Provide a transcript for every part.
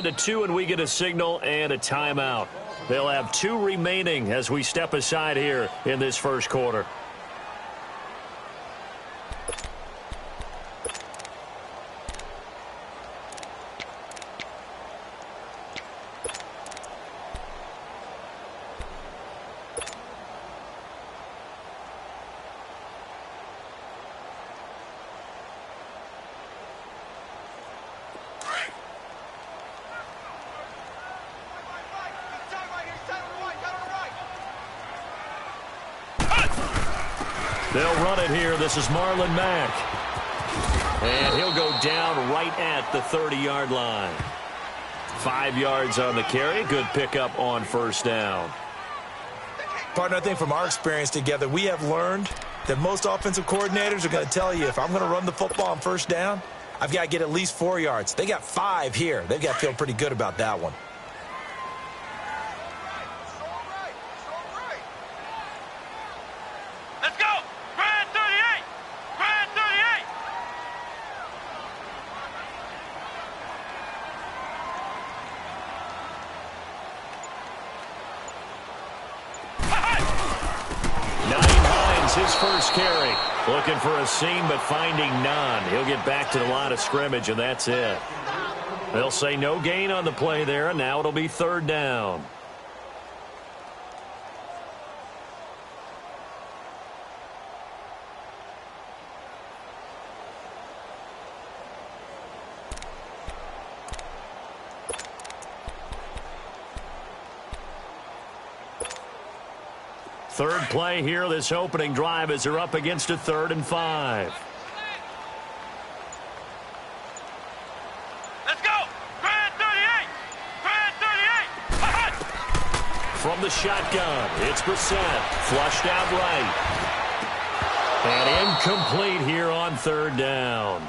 To 2, and we get a signal and a timeout. They'll have 2 remaining as we step aside here in this first quarter. They'll run it here. This is Marlon Mack. And he'll go down right at the 30-yard line. 5 yards on the carry. Good pickup on first down. Partner, I think from our experience together, we have learned that most offensive coordinators are going to tell you, if I'm going to run the football on first down, I've got to get at least 4 yards. They got 5 here. They've got to feel pretty good about that one. His first carry. Looking for a seam, but finding none. He'll get back to the line of scrimmage, and that's it. They'll say no gain on the play there, and now it'll be third down. Third play here, this opening drive, as they're up against a 3rd and 5. Let's go! Grand 38! Grand 38! From the shotgun, it's Brissett. Flushed out right. And incomplete here on third down.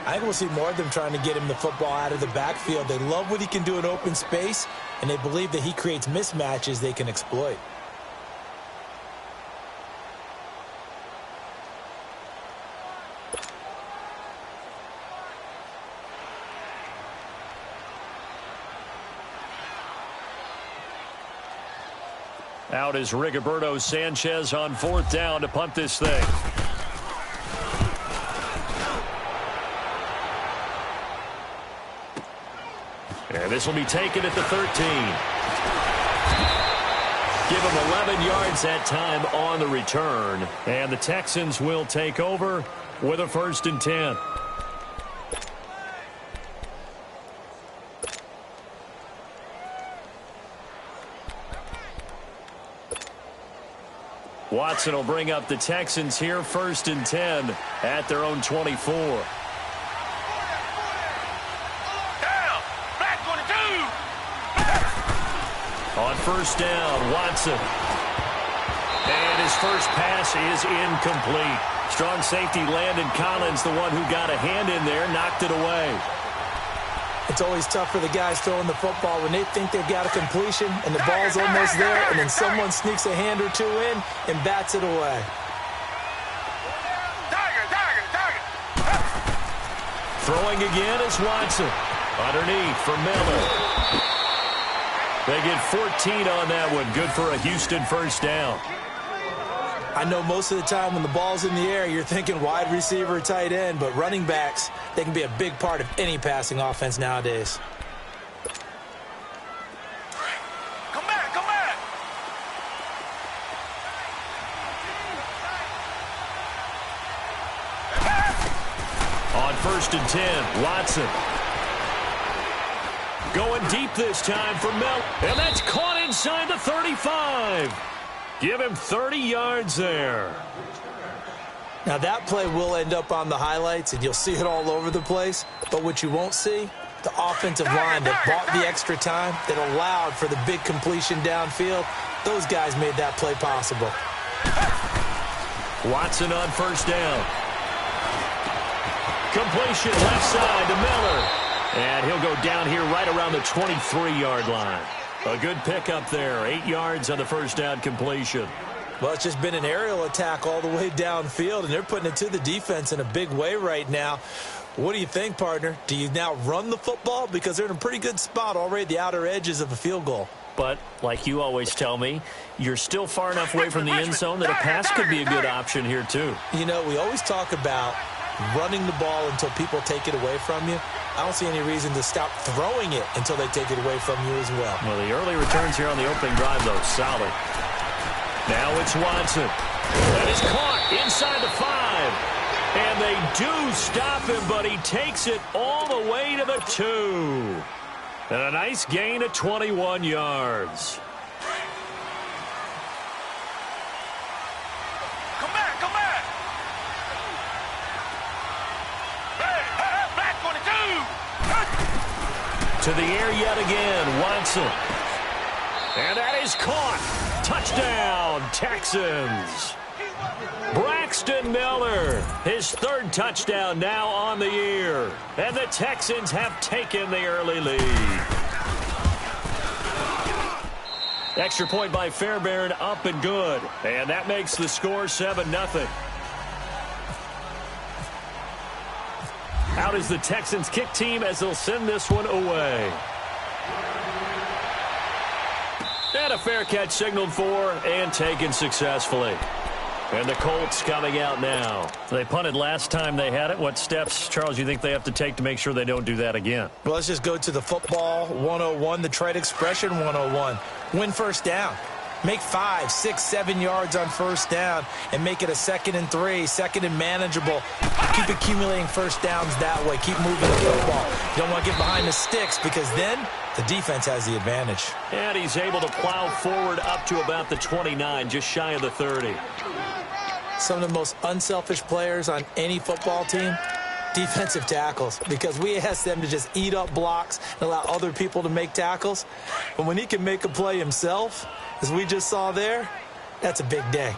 I think we'll see more of them trying to get him the football out of the backfield. They love what he can do in open space, and they believe that he creates mismatches they can exploit. Out is Rigoberto Sanchez on 4th down to punt this thing. And this will be taken at the 13. Give him 11 yards that time on the return. And the Texans will take over with a 1st and 10. Watson will bring up the Texans here, 1st and 10 at their own 24. Down! Black 22! On 1st down, Watson. And his first pass is incomplete. Strong safety Landon Collins, the one who got a hand in there, knocked it away. It's always tough for the guys throwing the football when they think they've got a completion and the ball's almost there, and then someone sneaks a hand or two in and bats it away. Throwing again is Watson. Underneath for Miller. They get 14 on that one. Good for a Houston 1st down. I know most of the time when the ball's in the air, you're thinking wide receiver, tight end, but running backs, they can be a big part of any passing offense nowadays. Come back, come back! On 1st and 10, Watson. Going deep this time for Mel. And that's caught inside the 35. Give him 30 yards there. Now that play will end up on the highlights, and you'll see it all over the place. But what you won't see, the offensive line that bought the extra time, that allowed for the big completion downfield, those guys made that play possible. Watson on 1st down. Completion left side to Miller. And he'll go down here right around the 23-yard line. A good pickup there. 8 yards on the 1st down completion. Well, it's just been an aerial attack all the way downfield, and they're putting it to the defense in a big way right now. What do you think, partner? Do you now run the football? Because they're in a pretty good spot already at the outer edges of a field goal. But, like you always tell me, you're still far enough away from the end zone that a pass could be a good option here, too. You know, we always talk about running the ball until people take it away from you. I don't see any reason to stop throwing it until they take it away from you as well. Well, the early returns here on the opening drive, though, solid. Now it's Watson. That is caught inside the 5. And they do stop him, but he takes it all the way to the 2. And a nice gain of 21 yards. Come back, come back. Hey, black 22. To the air yet again, Watson. And that is caught. Touchdown, Texans. Braxton Miller, his 3rd touchdown now on the year. And the Texans have taken the early lead. Extra point by Fairbairn, up and good. And that makes the score 7-0. Out is the Texans kick team as they'll send this one away. And a fair catch signaled for and taken successfully. And the Colts coming out now. They punted last time they had it. What steps, Charles, you think they have to take to make sure they don't do that again? Well, let's just go to the football 101, the trade expression 101. Win first down. Make 5, 6, 7 yards on first down and make it a 2nd and 3, 2nd and manageable. Keep accumulating first downs that way. Keep moving the football. You don't want to get behind the sticks because then the defense has the advantage. And he's able to plow forward up to about the 29, just shy of the 30. Some of the most unselfish players on any football team, defensive tackles, because we ask them to just eat up blocks and allow other people to make tackles. But when he can make a play himself, as we just saw there, that's a big day.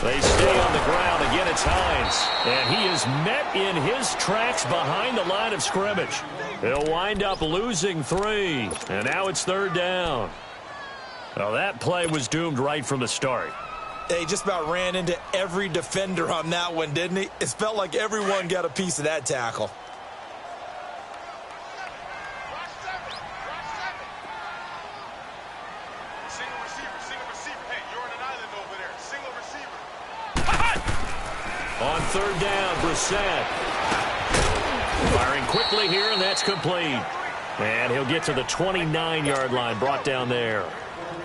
They stay on the ground. Again, it's Hines. And he is met in his tracks behind the line of scrimmage. He'll wind up losing 3. And now it's 3rd down. Well, that play was doomed right from the start. He just about ran into every defender on that one, didn't he? It felt like everyone got a piece of that tackle. Single receiver. Hey, you're on an island over there. Single receiver. On 3rd down, Brissett. Firing quickly here, and that's complete. And he'll get to the 29-yard line, brought down there.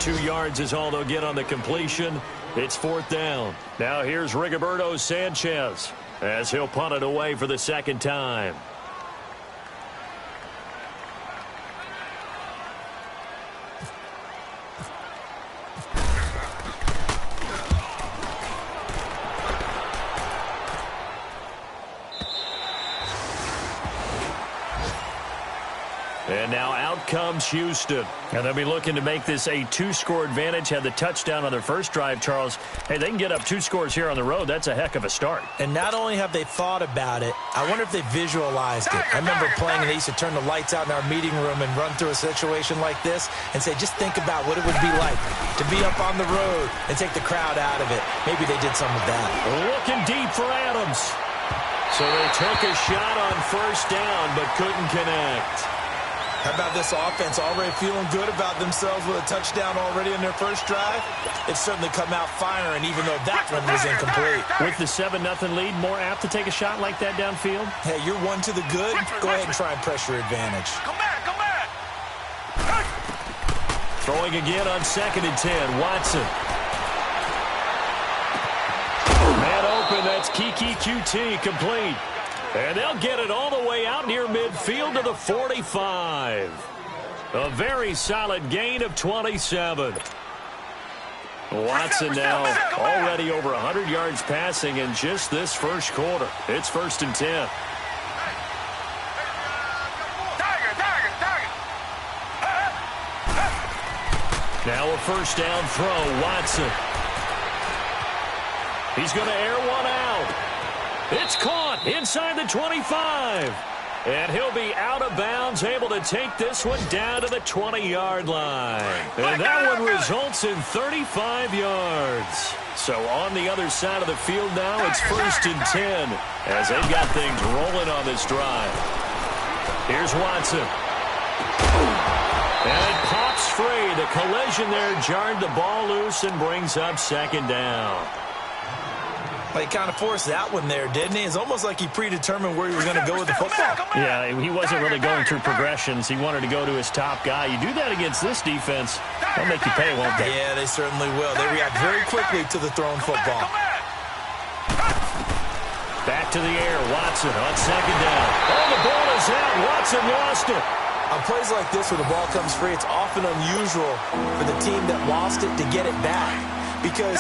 2 yards is all they'll get on the completion. It's 4th down. Now here's Rigoberto Sanchez as he'll punt it away for the 2nd time. And now out comes Houston. And they'll be looking to make this a 2-score advantage. Had the touchdown on their first drive, Charles. Hey, they can get up 2 scores here on the road. That's a heck of a start. And not only have they thought about it, I wonder if they visualized it. I remember playing and they used to turn the lights out in our meeting room and run through a situation like this and say, just think about what it would be like to be up on the road and take the crowd out of it. Maybe they did some of that. Looking deep for Adams. So they took a shot on first down but couldn't connect. How about this offense already feeling good about themselves with a touchdown already in their first drive? It's certainly come out firing, even though that one was incomplete. With the 7-0 lead, more apt to take a shot like that downfield? Hey, you're one to the good. Go ahead and try and pressure advantage. Come back, come back. Throwing again on 2nd and 10. Watson. Man open, that's Kiki QT complete. And they'll get it all the way out near midfield to the 45. A very solid gain of 27. Watson now already over 100 yards passing in just this first quarter. It's 1st and 10. Now a first down throw, Watson. He's going to air one out. It's caught inside the 25. And he'll be out of bounds, able to take this one down to the 20-yard line. And that one results in 35 yards. So on the other side of the field now, it's 1st and 10 as they've got things rolling on this drive. Here's Watson. And it pops free. The collision there jarred the ball loose and brings up 2nd down. Well, he kind of forced that one there, didn't he? It's almost like he predetermined where he was going to go with the football. Yeah, he wasn't really going through progressions. He wanted to go to his top guy. You do that against this defense, they'll make you pay, won't they? Yeah, they certainly will. They react very quickly to the thrown football. Back to the air. Watson on 2nd down. Oh, the ball is out. Watson lost it. On plays like this where the ball comes free, it's often unusual for the team that lost it to get it back. Because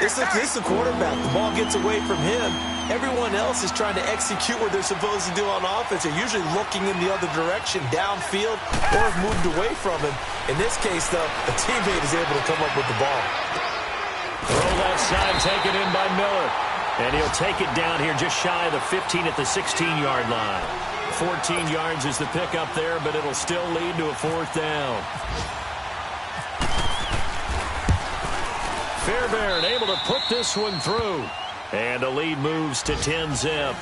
this is the quarterback. The ball gets away from him. Everyone else is trying to execute what they're supposed to do on offense. They're usually looking in the other direction, downfield, or have moved away from him. In this case, though, a teammate is able to come up with the ball. Throw left side, taken in by Miller. And he'll take it down here just shy of the 15 at the 16-yard line. 14 yards is the pickup there, but it'll still lead to a 4th down. Fairbairn able to put this one through. And the lead moves to 10-zip.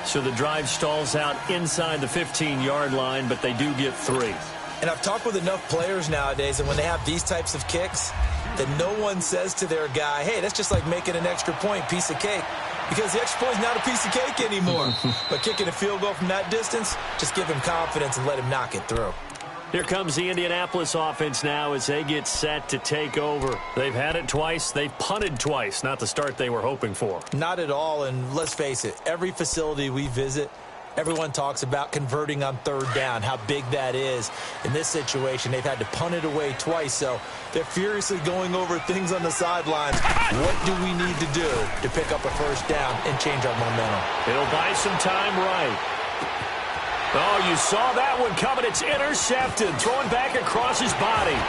So the drive stalls out inside the 15-yard line, but they do get 3. And I've talked with enough players nowadays, and when they have these types of kicks, that no one says to their guy, hey, that's just like making an extra point, piece of cake. Because the extra point is not a piece of cake anymore. But kicking a field goal from that distance, just give him confidence and let him knock it through. Here comes the Indianapolis offense now as they get set to take over. They've had it twice. They've punted twice. Not the start they were hoping for. Not at all, and let's face it, every facility we visit, everyone talks about converting on 3rd down, how big that is. In this situation, they've had to punt it away twice, so they're furiously going over things on the sidelines. What do we need to do to pick up a 1st down and change our momentum? It'll buy some time right. Oh, you saw that one coming. It's intercepted. Throwing back across his body.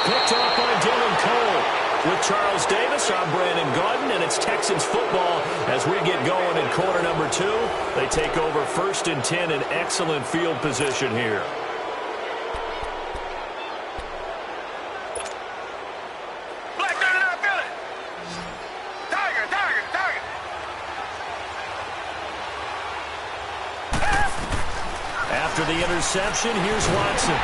Picked off by Dylan Cole. With Charles Davis, I'm Brandon Gaudin, and it's Texans football as we get going in quarter number 2. They take over 1st and 10 in excellent field position here. After the interception, here's Watson.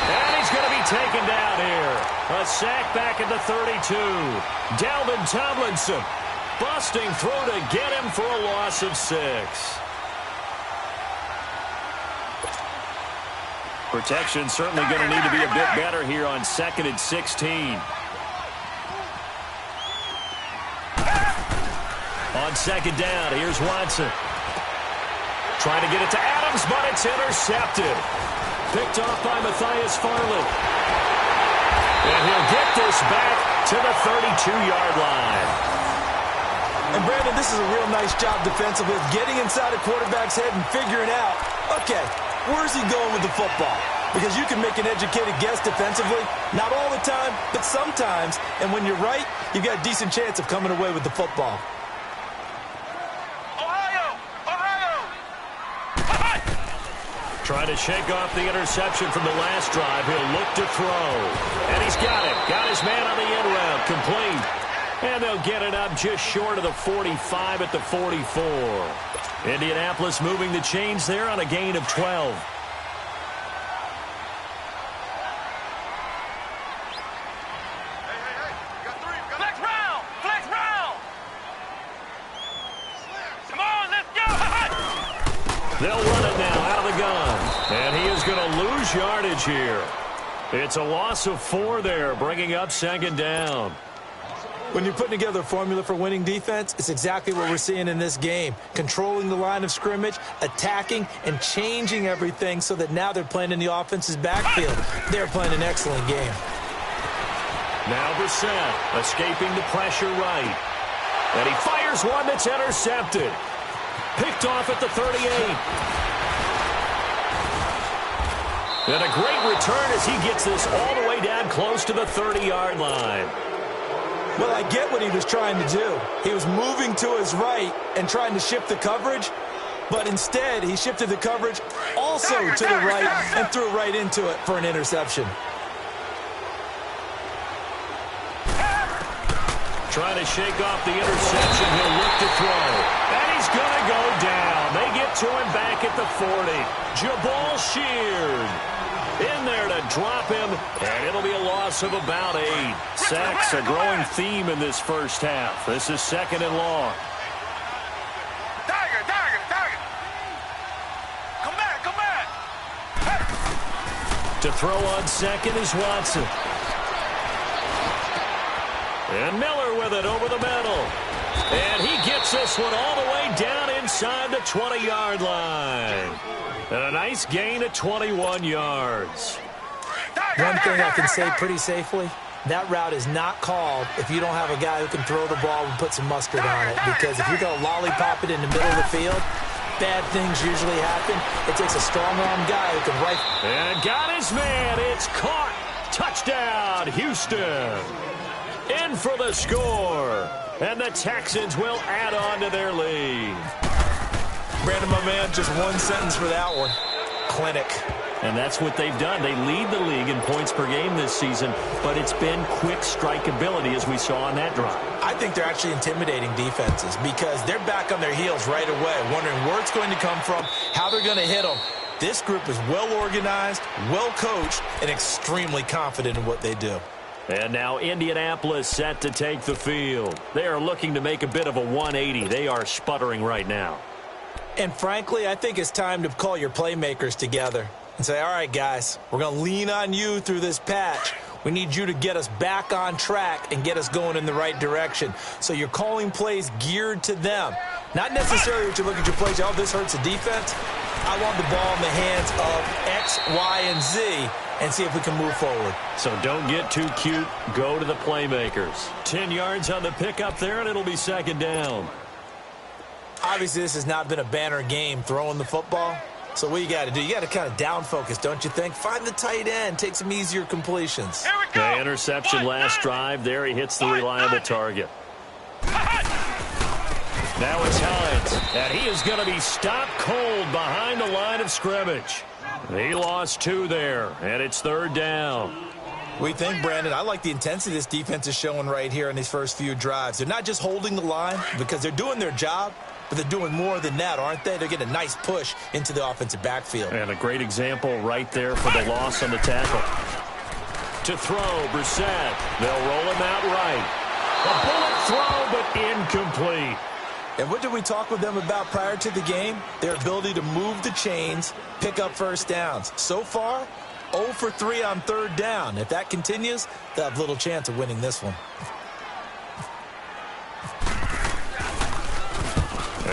And he's going to be taken down here. A sack back at the 32. Dalvin Tomlinson busting through to get him for a loss of 6. Protection certainly going to need to be a bit better here on 2nd and 16. On 2nd down, here's Watson. Trying to get it to Adams, but it's intercepted. Picked off by Matthias Farley. And he'll get this back to the 32-yard line. And, Brandon, this is a real nice job defensively of getting inside a quarterback's head and figuring out, okay, where's he going with the football? Because you can make an educated guess defensively. Not all the time, but sometimes. And when you're right, you've got a decent chance of coming away with the football. Trying to shake off the interception from the last drive. He'll look to throw. And he's got it. Got his man on the end route. Complete. And they'll get it up just short of the 45 at the 44. Indianapolis moving the chains there on a gain of 12. They'll run it now out of the gun. And he is going to lose yardage here. It's a loss of 4 there, bringing up 2nd down. When you're putting together a formula for winning defense, it's exactly what we're seeing in this game. Controlling the line of scrimmage, attacking, and changing everything so that now they're playing in the offense's backfield. They're playing an excellent game. Now Brissett escaping the pressure right. And he fires one that's intercepted. Picked off at the 38. And a great return as he gets this all the way down close to the 30-yard line. Well, I get what he was trying to do. He was moving to his right and trying to shift the coverage, but instead he shifted the coverage also to the right and threw right into it for an interception. Trying to shake off the interception. He'll look to throw. And he's going to go down. They get to him back at the 40. Jabal Sheard in there to drop him, and it'll be a loss of about 8. Sacks, a growing theme in this first half. This is 2nd and long. Tiger. Come back. To throw on 2nd is Watson. And Miller with it over the middle. And he gets this one all the way down inside the 20-yard line. And a nice gain of 21 yards. One thing I can say pretty safely, that route is not called if you don't have a guy who can throw the ball and put some mustard on it. Because if you're going to lollipop it in the middle of the field, bad things usually happen. It takes a strong-arm guy who can rifle. And got his man. It's caught. Touchdown, Houston. In for the score. And the Texans will add on to their lead. Brandon, my man, just one sentence for that one. Clinic. And that's what they've done. They lead the league in points per game this season, but it's been quick strike ability as we saw on that drive. I think they're actually intimidating defenses because they're back on their heels right away, wondering where it's going to come from, how they're going to hit them. This group is well organized, well coached, and extremely confident in what they do. And now Indianapolis set to take the field. They are looking to make a bit of a 180. They are sputtering right now. And frankly, I think it's time to call your playmakers together and say, all right, guys, we're going to lean on you through this patch. We need you to get us back on track and get us going in the right direction. So you're calling plays geared to them. Not necessarily that you look at your plays, oh, this hurts the defense. I want the ball in the hands of X, Y, and Z and see if we can move forward. So don't get too cute. Go to the playmakers. 10 yards on the pickup there, and it'll be 2nd down. Obviously, this has not been a banner game throwing the football. So what you got to do, you got to kind of down focus, don't you think? Find the tight end, take some easier completions. Here we go. The interception last drive. There he hits the reliable target. Now it's Hines, and he is going to be stopped cold behind the line of scrimmage. He lost 2 there, and it's 3rd down. What do you think, Brandon? I like the intensity this defense is showing right here in these first few drives. They're not just holding the line because they're doing their job, but they're doing more than that, aren't they? They're getting a nice push into the offensive backfield. And a great example right there for the loss on the tackle. To throw, Brissett. They'll roll him out right. A bullet throw, but incomplete. And what did we talk with them about prior to the game? Their ability to move the chains, pick up first downs. So far, 0 for 3 on 3rd down. If that continues, they'll have little chance of winning this one.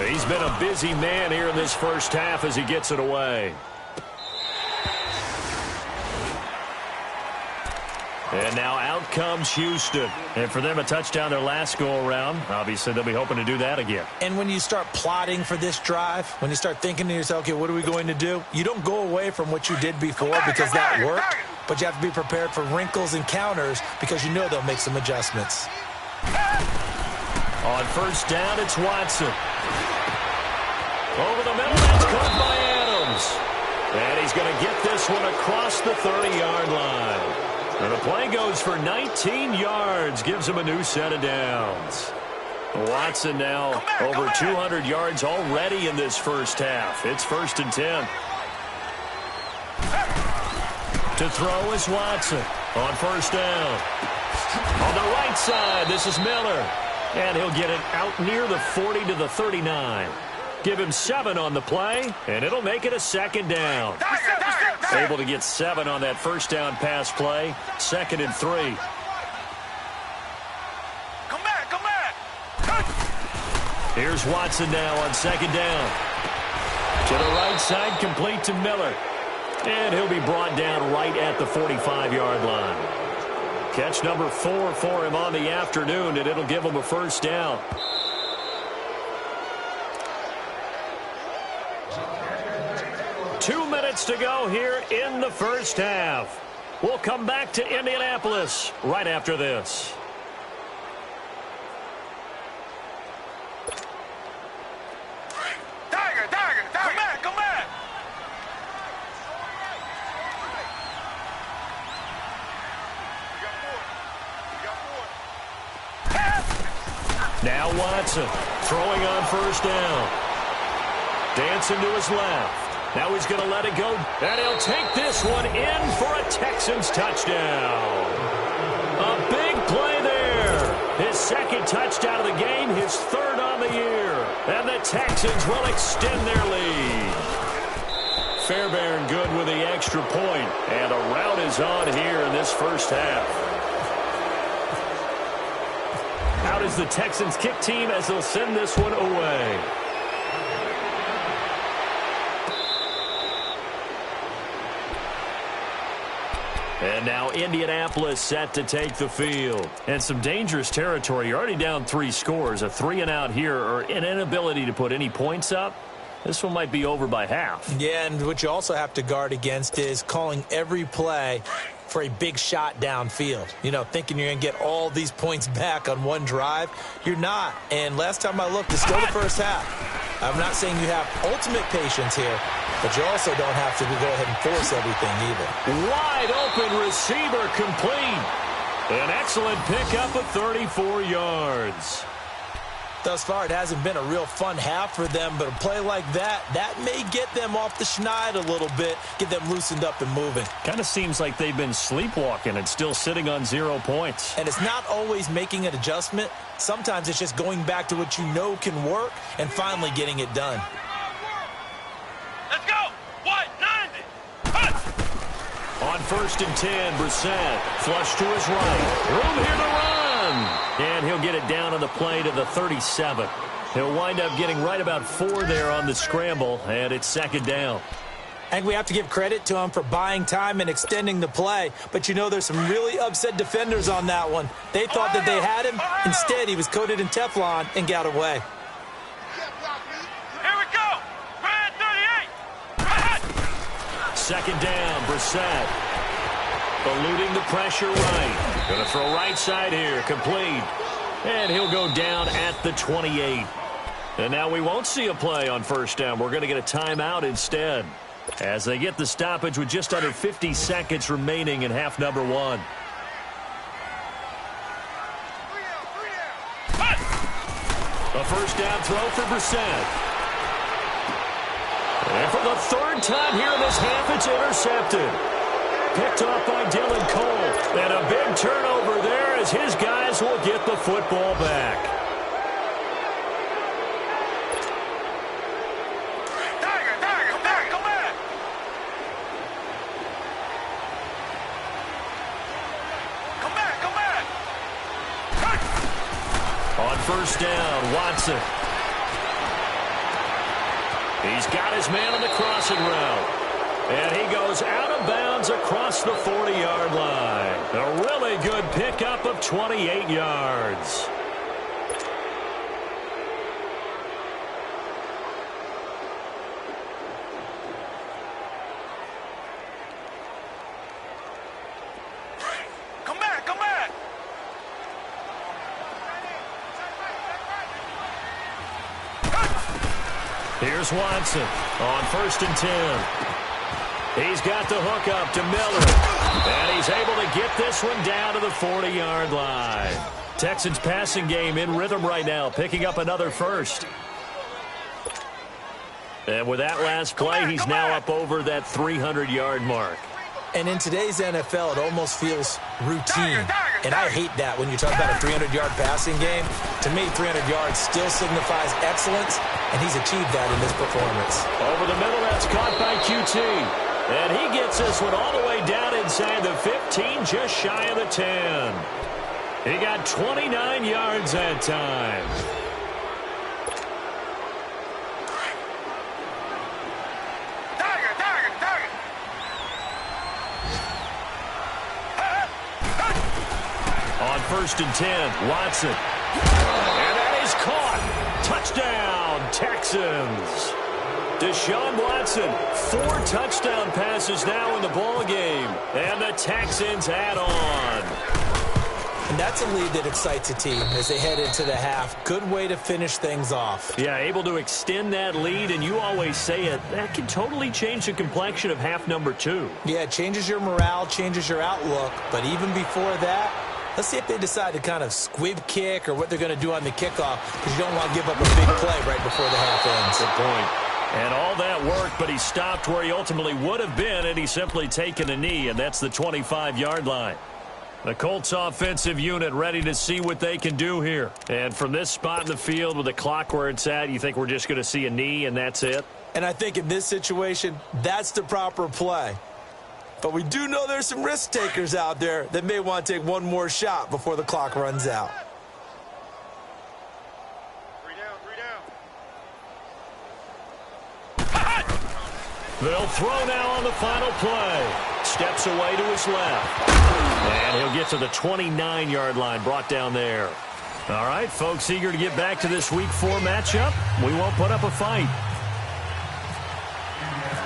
He's been a busy man here in this first half as he gets it away. And now out comes Houston. And for them, a touchdown their last go-around. Obviously, they'll be hoping to do that again. And when you start plotting for this drive, when you start thinking to yourself, okay, what are we going to do? You don't go away from what you did before because that worked, but you have to be prepared for wrinkles and counters because you know they'll make some adjustments. On 1st down, it's Watson. Over the middle, that's caught by Adams. And he's going to get this one across the 30-yard line. And the play goes for 19 yards, gives him a new set of downs. Watson now over 200 yards already in this first half. It's 1st and 10. To throw is Watson on 1st down. On the right side, this is Miller. And he'll get it out near the 40 to the 39. Give him 7 on the play, and it'll make it a 2nd down. Able to get 7 on that 1st down pass play. 2nd and 3. Come back. Here's Watson now on 2nd down. To the right side, complete to Miller. And he'll be brought down right at the 45-yard line. Catch number 4 for him on the afternoon, and it'll give him a 1st down. Two minutes to go here in the first half. We'll come back to Indianapolis right after this. Tiger. Come back. You got 4. Now Watson throwing on first down. Dancing to his left. Now he's going to let it go. And he'll take this one in for a Texans touchdown. A big play there. His second touchdown of the game, his third on the year. And the Texans will extend their lead. Fairbairn good with the extra point. And a rout is on here in this first half. Out is the Texans kick team as they'll send this one away. And now Indianapolis set to take the field. And some dangerous territory. You're already down 3 scores. A 3-and-out here or an inability to put any points up. This one might be over by half. Yeah, and what you also have to guard against is calling every play for a big shot downfield. You know, thinking you're going to get all these points back on one drive. You're not. And last time I looked, it's still the first half. I'm not saying you have ultimate patience here, but you also don't have to go ahead and force everything either. Wide open receiver complete. An excellent pickup of 34 yards. Thus far, it hasn't been a real fun half for them, but a play like that may get them off the schneid a little bit, get them loosened up and moving. Kind of seems like they've been sleepwalking and still sitting on 0 points. And it's not always making an adjustment. Sometimes it's just going back to what you know can work and finally getting it done. Let's go! What? 90! On 1st and 10, Brissett flush to his right. Room here to run. And he'll get it down on the play to the 37. He'll wind up getting right about 4 there on the scramble, and it's 2nd down. I think we have to give credit to him for buying time and extending the play, but you know there's some really upset defenders on that one. They thought that they had him. Instead, he was coated in Teflon and got away. Here we go! Grand 38! 2nd down, Brissett. Eluding the pressure right. Going to throw right side here, complete. And he'll go down at the 28. And now we won't see a play on 1st down. We're going to get a timeout instead, as they get the stoppage with just under 50 seconds remaining in half number 1. A 1st down throw for Brissett. And for the 3rd time here in this half, it's intercepted. Picked off by Dylan Cole. And a big turnover there as his guys will get the football back. Tiger, come back! Come back! On 1st down, Watson. He's got his man on the crossing route. And he goes out of bounds across the 40-yard line. A really good pickup of 28 yards. Come back! Here's Watson on 1st and 10. He's got the hook up to Miller. And he's able to get this one down to the 40-yard line. Texans passing game in rhythm right now, picking up another first. And with that last play, he's now up over that 300-yard mark. And in today's NFL, it almost feels routine. And I hate that when you talk about a 300-yard passing game. To me, 300 yards still signifies excellence, and he's achieved that in this performance. Over the middle, that's caught by QT. And he gets this one all the way down inside the 15, just shy of the 10. He got 29 yards that time. On 1st and 10, Watson. And that is caught. Touchdown, Texans. Deshaun Watson, 4 touchdown passes now in the ball game. And the Texans add on. And that's a lead that excites a team as they head into the half. Good way to finish things off. Yeah, able to extend that lead, and you always say it, that can totally change the complexion of half number 2. Yeah, it changes your morale, changes your outlook. But even before that, Let's see if they decide to kind of squib kick or what they're going to do on the kickoff, because you don't want to give up a big play right before the half ends. Good point. And all that work, but he stopped where he ultimately would have been, and he's simply taken a knee, and that's the 25-yard line. The Colts offensive unit ready to see what they can do here. And from this spot in the field with the clock where it's at, you think we're just going to see a knee and that's it? And I think in this situation, that's the proper play. But we do know there's some risk takers out there that may want to take one more shot before the clock runs out. 3 down, 3 down. They'll throw now on the final play. Steps away to his left. And he'll get to the 29-yard line, brought down there. All right, folks, eager to get back to this Week 4 matchup. We won't put up a fight.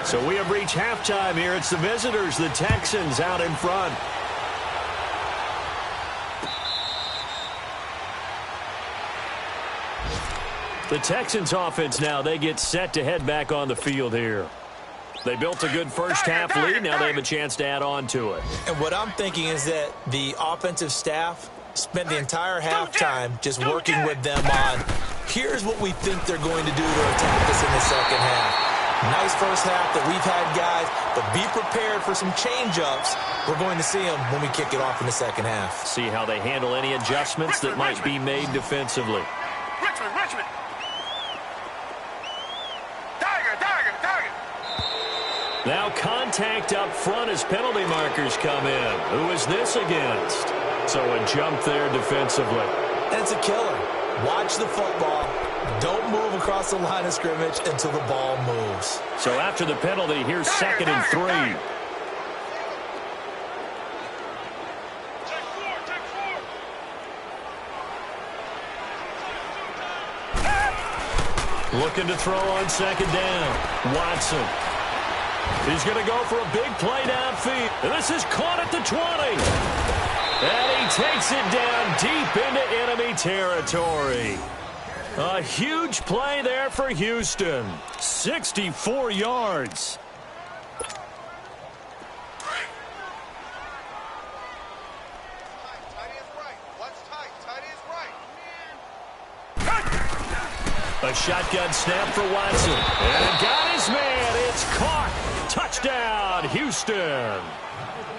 So we have reached halftime here. It's the visitors, the Texans, out in front. The Texans offense now, they get set to head back on the field here. They built a good first-half lead. Now they have a chance to add on to it. And what I'm thinking is that the offensive staff spent the entire halftime just working with them on, here's what we think they're going to do to attack us in the second half. Nice first half that we've had, guys, but be prepared for some change-ups. We're going to see them when we kick it off in the second half. See how they handle any adjustments that might be made defensively. Richmond. Now contact up front as penalty markers come in. Who is this against? So a jump there defensively. And it's a killer. Watch the football. Don't move across the line of scrimmage until the ball moves. So after the penalty, here's 2nd and 3. Looking to throw on 2nd down. Watson. He's going to go for a big play downfield. And this is caught at the 20. And he takes it down deep into enemy territory. A huge play there for Houston. 64 yards. A shotgun snap for Watson. And got his man. It's caught. Touchdown, Houston.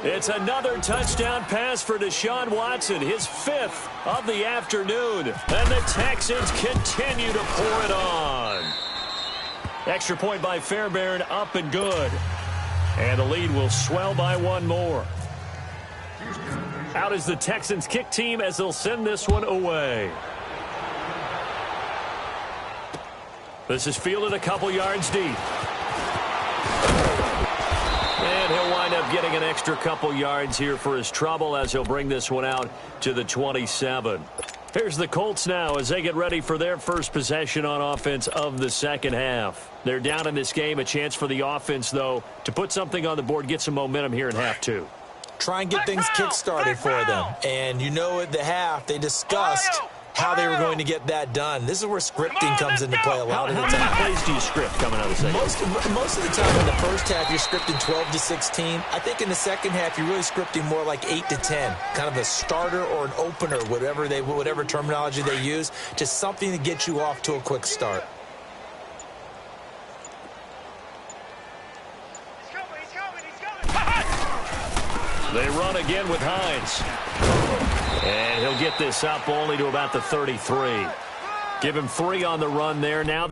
It's another touchdown pass for Deshaun Watson, his 5th of the afternoon. And the Texans continue to pour it on. Extra point by Fairbairn, up and good. And the lead will swell by one more. Out is the Texans kick team as they'll send this one away. This is fielded a couple yards deep. And he'll wind up getting an extra couple yards here for his trouble as he'll bring this one out to the 27. Here's the Colts now as they get ready for their first possession on offense of the second half. They're down in this game. A chance for the offense, though, to put something on the board, get some momentum here in half 2. Try and get things kick-started for them. And you know at the half, they discussed how they were going to get that done. This is where scripting comes into play a lot of the time. How many plays do you script coming out of the second? Most of the time in the first half, you're scripting 12 to 16. I think in the second half, you're really scripting more like 8 to 10. Kind of a starter or an opener, whatever terminology they use. Just something to get you off to a quick start. They run again with Hines. And he'll get this up only to about the 33. Give him 3 on the run there now.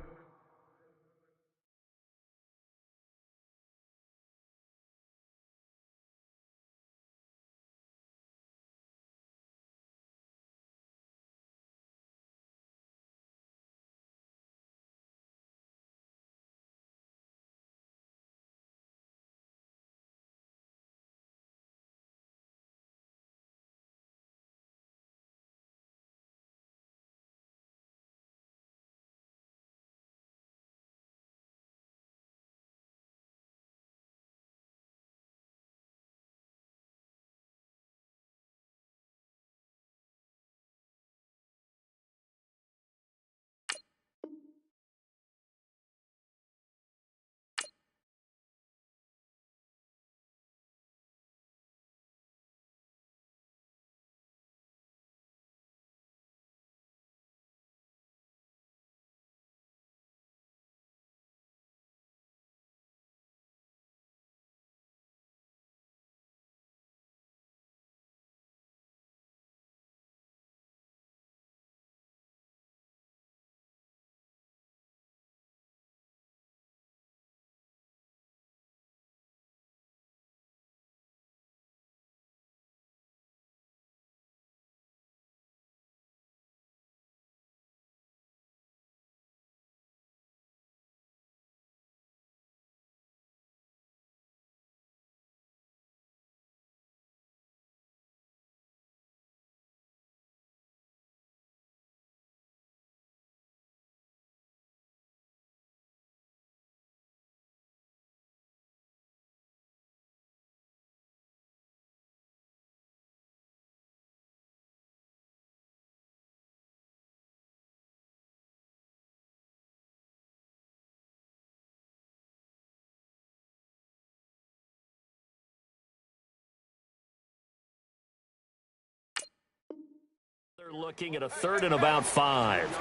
We're looking at a 3rd and about 5.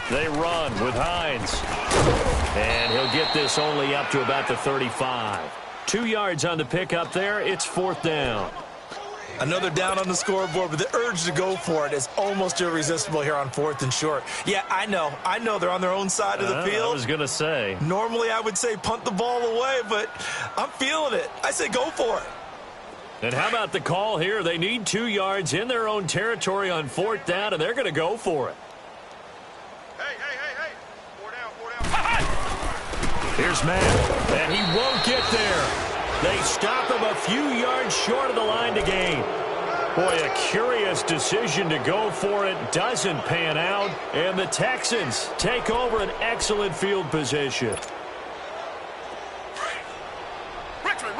They run with Hines. And he'll get this only up to about the 35. 2 yards on the pickup there. It's 4th down. Another down on the scoreboard, but the urge to go for it is almost irresistible here on 4th and short. Yeah, I know they're on their own side of the field. I was going to say. Normally I would say punt the ball away, but I'm feeling it. I say go for it. And how about the call here? They need 2 yards in their own territory on 4th down, and they're going to go for it. Hey. 4 down. Here's Matt, and he won't get there. They stop him a few yards short of the line to gain. Boy, a curious decision to go for it. Doesn't pan out, and the Texans take over an excellent field position. Richmond.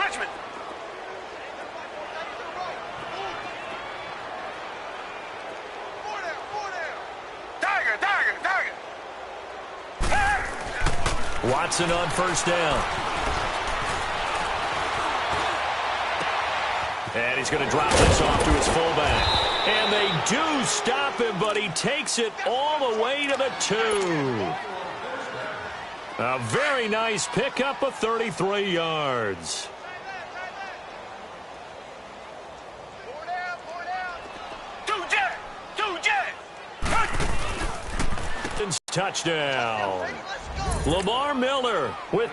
Tiger. Watson on 1st down. And he's going to drop this off to his fullback. And they do stop him, but he takes it all the way to the 2. A very nice pickup of 33 yards. 4 down. Touchdown. Lamar Miller with